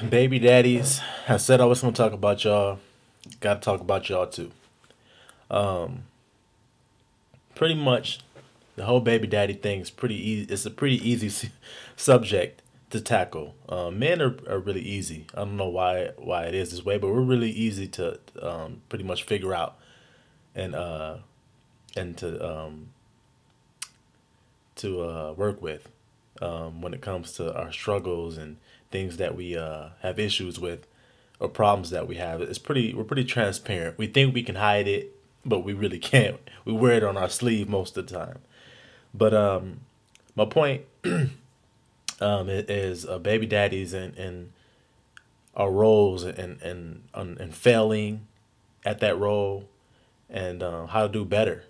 Baby daddies. I said I was gonna talk about y'all. Gotta talk about y'all too. Um, Pretty much the whole baby daddy thing is pretty easy. It's a pretty easy subject to tackle. Men are really easy. I don't know why it is this way, but we're really easy to pretty much figure out and to work with when it comes to our struggles and things that we have issues with or problems that we have. We're pretty transparent. We think we can hide it, but we really can't. We wear it on our sleeve most of the time. But my point is baby daddies and our roles and failing at that role and how to do better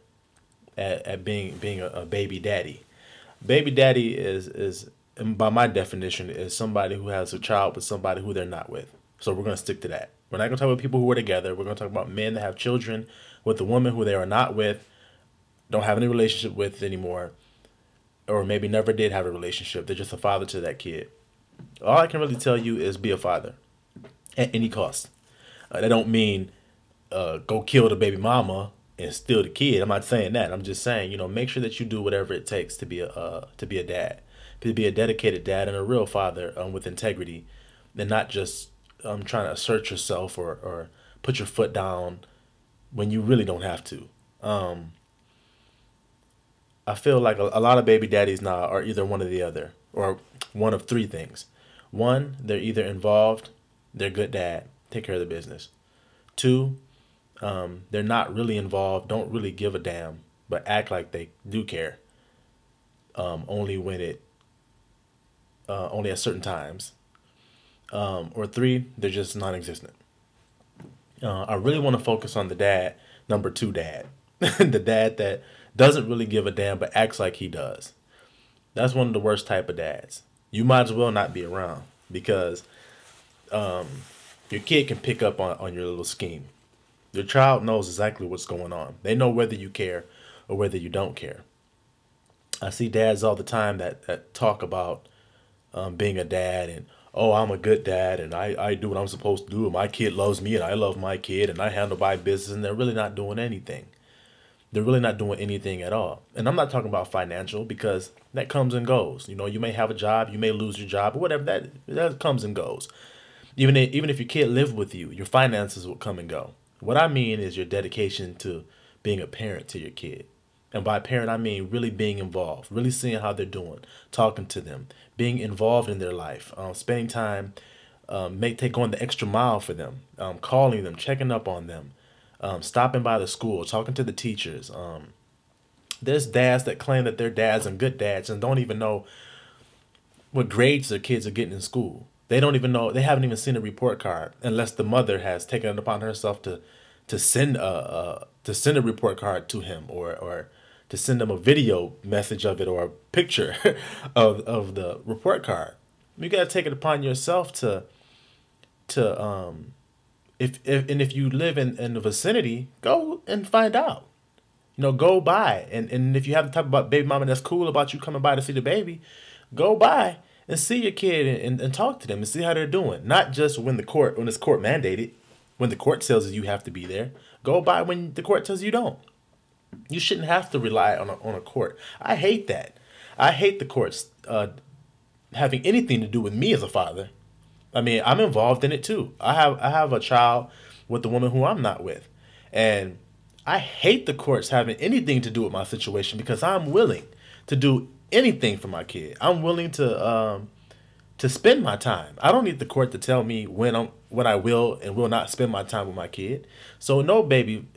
at being a baby daddy. Baby daddy is and by my definition is somebody who has a child with somebody who they're not with. So we're gonna stick to that. We're not gonna talk about people who are together. We're gonna talk about men that have children with a woman who they are not with, don't have any relationship with anymore, or maybe never did have a relationship. They're just a father to that kid. All I can really tell you is be a father at any cost. That don't mean go kill the baby mama and steal the kid. I'm not saying that. I'm just saying, make sure that you do whatever it takes to be a dad, to be a dedicated dad and a real father with integrity, and not just trying to assert yourself or put your foot down when you really don't have to. Um, I feel like a lot of baby daddies now are either one or the other, or one of three things. One, they're either involved, they're good dad, take care of the business. Two, they're not really involved, don't really give a damn, but act like they do care. Only when it, only at certain times. Or three, they're just non-existent. I really want to focus on the dad, number two dad, the dad that doesn't really give a damn but acts like he does. That's one of the worst type of dads. You might as well not be around because um, your kid can pick up on your little scheme. Your child knows exactly what's going on. They know whether you care or whether you don't care. I see dads all the time that talk about being a dad and oh, I'm a good dad and I do what I'm supposed to do and my kid loves me and I love my kid and I handle my business, and they're really not doing anything. They're really not doing anything at all. And I'm not talking about financial because that comes and goes. You may have a job, you may lose your job, or whatever, that comes and goes. Even if your kid lived with you, your finances will come and go. What I mean is your dedication to being a parent to your kid. And by parent, I mean really being involved, really seeing how they're doing, talking to them, being involved in their life, spending time, take going the extra mile for them, calling them, checking up on them, stopping by the school, talking to the teachers. There's dads that claim that they're dads and good dads and don't even know what grades their kids are getting in school. They don't even know. They haven't even seen a report card unless the mother has taken it upon herself to send a report card to him or to send him a video message of it or a picture of the report card. You got to take it upon yourself to if you live in the vicinity, go and find out. Go by and if you have the type of baby mama that's cool about you coming by to see the baby, go by and see your kid and talk to them and see how they're doing. Not just when it's court mandated, when the court tells you have to be there. Go by when the court tells you don't. You shouldn't have to rely on a court. I hate that. I hate the courts having anything to do with me as a father. I mean, I'm involved in it too. I have a child with the woman who I'm not with, and I hate the courts having anything to do with my situation because I'm willing to do anything for my kid. I'm willing to spend my time. I don't need the court to tell me when I will and will not spend my time with my kid. So no baby,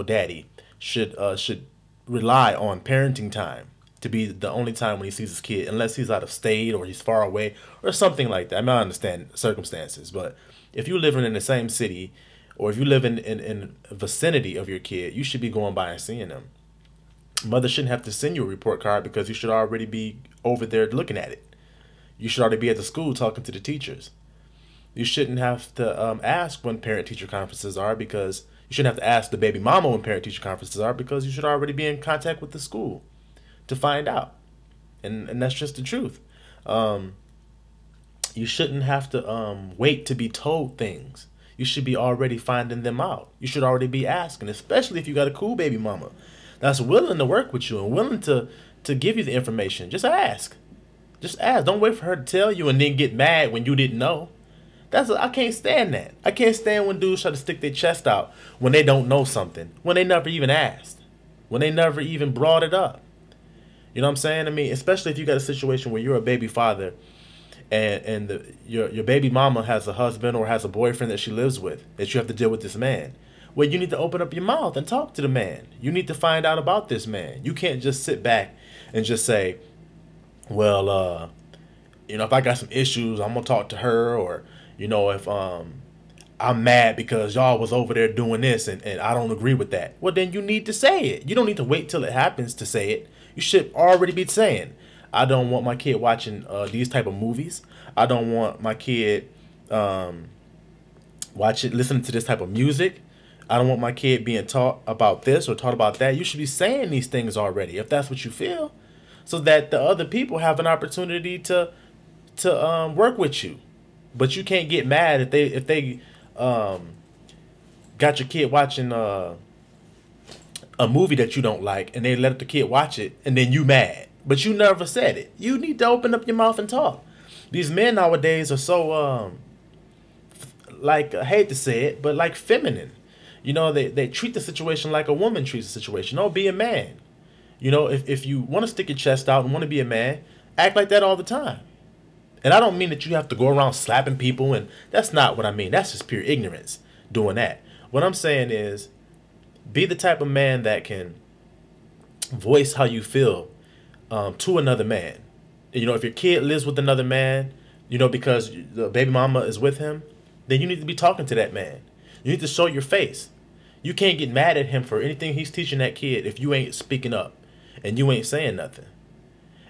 daddy should rely on parenting time to be the only time when he sees his kid, unless he's out of state or he's far away or something like that. I mean, I understand circumstances, but if you're living in the same city or if you live in vicinity of your kid, you should be going by and seeing them. Mother shouldn't have to send you a report card because you should already be over there looking at it. You should already be at the school talking to the teachers. You shouldn't have to ask when parent-teacher conferences are because you shouldn't have to ask the baby mama when parent-teacher conferences are because you should already be in contact with the school to find out. And that's just the truth. You shouldn't have to wait to be told things. You should be already finding them out. You should already be asking, especially if you got a cool baby mama that's willing to work with you and willing to give you the information. Just ask. Just ask. Don't wait for her to tell you and then get mad when you didn't know. I can't stand that. I can't stand when dudes try to stick their chest out when they don't know something, when they never even asked, when they never even brought it up. You know what I'm saying? I mean, especially if you got a situation where you're a baby father and your baby mama has a husband or has a boyfriend that she lives with, that you have to deal with this man. Well, you need to open up your mouth and talk to the man. You need to find out about this man. You can't just sit back and just say, well, if I got some issues, I'm gonna talk to her, or if I'm mad because y'all was over there doing this and I don't agree with that. Well, then you need to say it. You don't need to wait till it happens to say it. You should already be saying, I don't want my kid watching these type of movies. I don't want my kid listening to this type of music. I don't want my kid being taught about this or taught about that. You should be saying these things already, if that's what you feel, so that the other people have an opportunity to work with you. But you can't get mad if they got your kid watching a movie that you don't like and they let the kid watch it and then you mad. But you never said it. You need to open up your mouth and talk. These men nowadays are so I hate to say it, but like feminine. They treat the situation like a woman treats the situation. Oh, be a man. If you want to stick your chest out and want to be a man, act like that all the time. And I don't mean that you have to go around slapping people, and that's not what I mean. That's just pure ignorance doing that. What I'm saying is, be the type of man that can voice how you feel to another man. If your kid lives with another man, because the baby mama is with him, then you need to be talking to that man. You need to show your face. You can't get mad at him for anything he's teaching that kid if you ain't speaking up and you ain't saying nothing.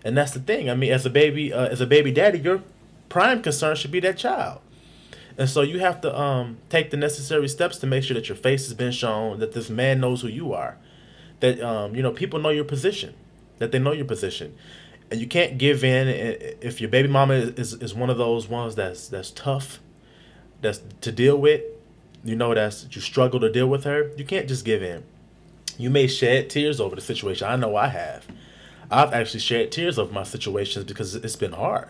And that's the thing. I mean, as a baby daddy, your prime concern should be that child. And so you have to take the necessary steps to make sure that your face has been shown, that this man knows who you are, that people know your position, that they know your position. And you can't give in. If your baby mama is one of those ones that's tough, that's to deal with, that you struggle to deal with her, you can't just give in. You may shed tears over the situation. I know I have. I've actually shed tears over my situations because it's been hard.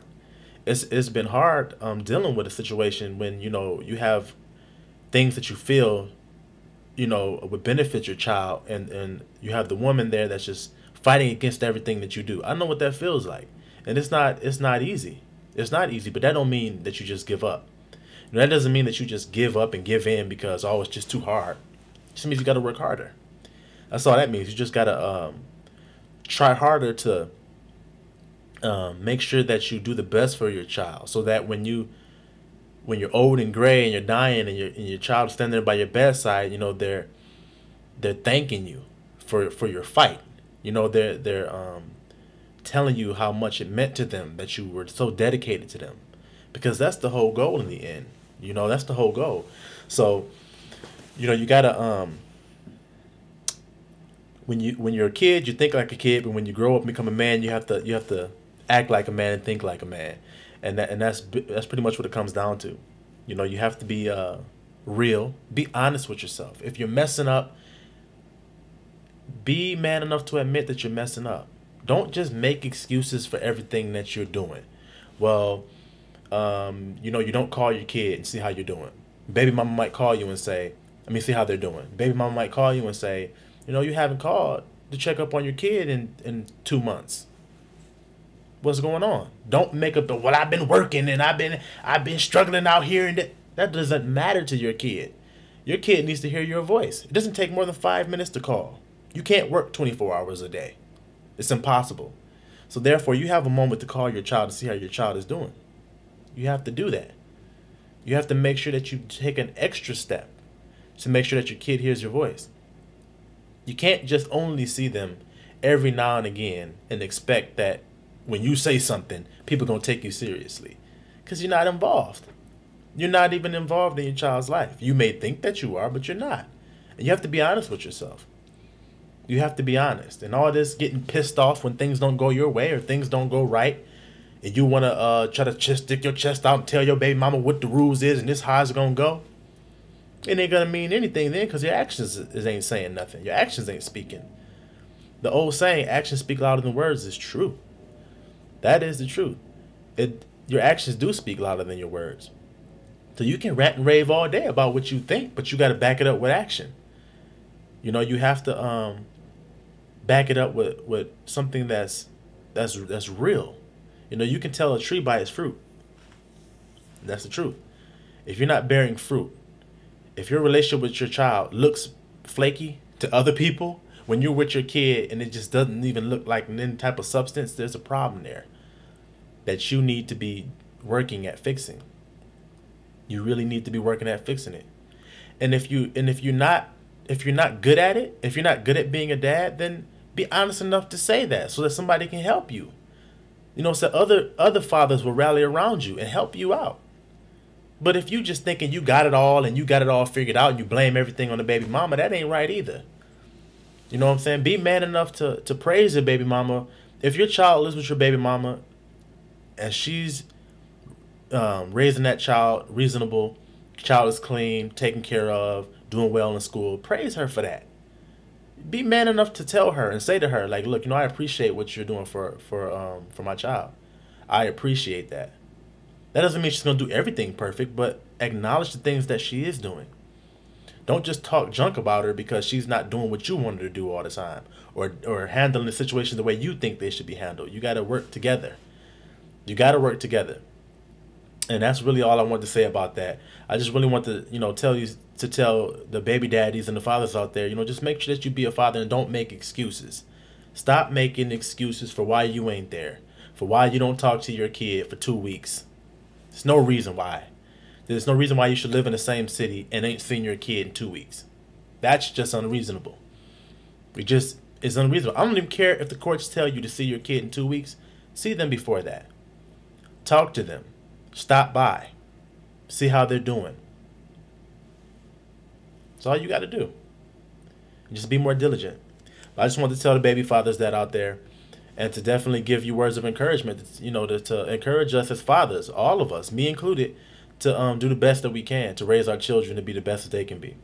It's been hard dealing with a situation when you have things that you feel would benefit your child, and you have the woman there that's just fighting against everything that you do. I know what that feels like, and it's not easy. It's not easy, but that don't mean that you just give up. That doesn't mean that you just give up and give in because it's just too hard. It just means you got to work harder. That's all that means. You just got to try harder to make sure that you do the best for your child, so that when you're old and gray and you're dying and your child is standing there by your bedside, they're thanking you for your fight. They're telling you how much it meant to them that you were so dedicated to them, because that's the whole goal in the end. That's the whole goal. So you gotta when you're a kid, you think like a kid, but when you grow up and become a man, you have to act like a man and think like a man, and that's pretty much what it comes down to. You have to be real, be honest with yourself. If you're messing up, be man enough to admit that you're messing up. Don't just make excuses for everything that you're doing. Well, you don't call your kid and see how you're doing. Baby mama might call you and say, see how they're doing. Baby mama might call you and say, you haven't called to check up on your kid in 2 months. What's going on? Don't make up the, I've been working and I've been struggling out here, and that doesn't matter to your kid. Your kid needs to hear your voice. It doesn't take more than 5 minutes to call. You can't work 24 hours a day. It's impossible. So therefore, you have a moment to call your child to see how your child is doing. You have to do that. You have to make sure that you take an extra step to make sure that your kid hears your voice. You can't just only see them every now and again and expect that when you say something, people are going to take you seriously, because you're not involved. You're not even involved in your child's life. You may think that you are, but you're not. And you have to be honest with yourself. You have to be honest. And all this getting pissed off when things don't go your way or things don't go right, and you want to try to just stick your chest out and tell your baby mama what the rules is and this how it's gonna go, it ain't gonna mean anything then, because your actions ain't saying nothing. Your actions ain't speaking. The old saying, actions speak louder than words, is true. That is the truth. Your actions do speak louder than your words. So you can rant and rave all day about what you think, but you got to back it up with action. You know, you have to back it up with something that's real. You know, you can tell a tree by its fruit. That's the truth. If you're not bearing fruit, if your relationship with your child looks flaky to other people, when you're with your kid and it just doesn't even look like any type of substance, there's a problem there that you need to be working at fixing. You really need to be working at fixing it. And if you're not good at it, if you're not good at being a dad, then be honest enough to say that so that somebody can help you. You know, so other fathers will rally around you and help you out. But if you just thinking you got it all and you got it all figured out and you blame everything on the baby mama, that ain't right either. You know what I'm saying? Be man enough to praise your baby mama. If your child lives with your baby mama and she's raising that child reasonable, child is clean, taken care of, doing well in school, praise her for that. Be man enough to tell her and say to her, like, look, you know, I appreciate what you're doing for my child. I appreciate that. That doesn't mean she's going to do everything perfect, but acknowledge the things that she is doing. Don't just talk junk about her because she's not doing what you want her to do all the time, or handling the situation the way you think they should be handled. You got to work together. You got to work together. And that's really all I want to say about that. I just really want to, you know, tell the baby daddies and the fathers out there, you know, just make sure that you be a father and don't make excuses. Stop making excuses for why you ain't there, for why you don't talk to your kid for 2 weeks. There's no reason why. There's no reason why you should live in the same city and ain't seen your kid in 2 weeks. That's just unreasonable. It's unreasonable. I don't even care if the courts tell you to see your kid in 2 weeks. See them before that. Talk to them. Stop by. See how they're doing. That's all you got to do. Just be more diligent. I just want to tell the baby fathers that out there, and to definitely give you words of encouragement, you know, to encourage us as fathers, all of us, me included, to do the best that we can to raise our children to be the best that they can be.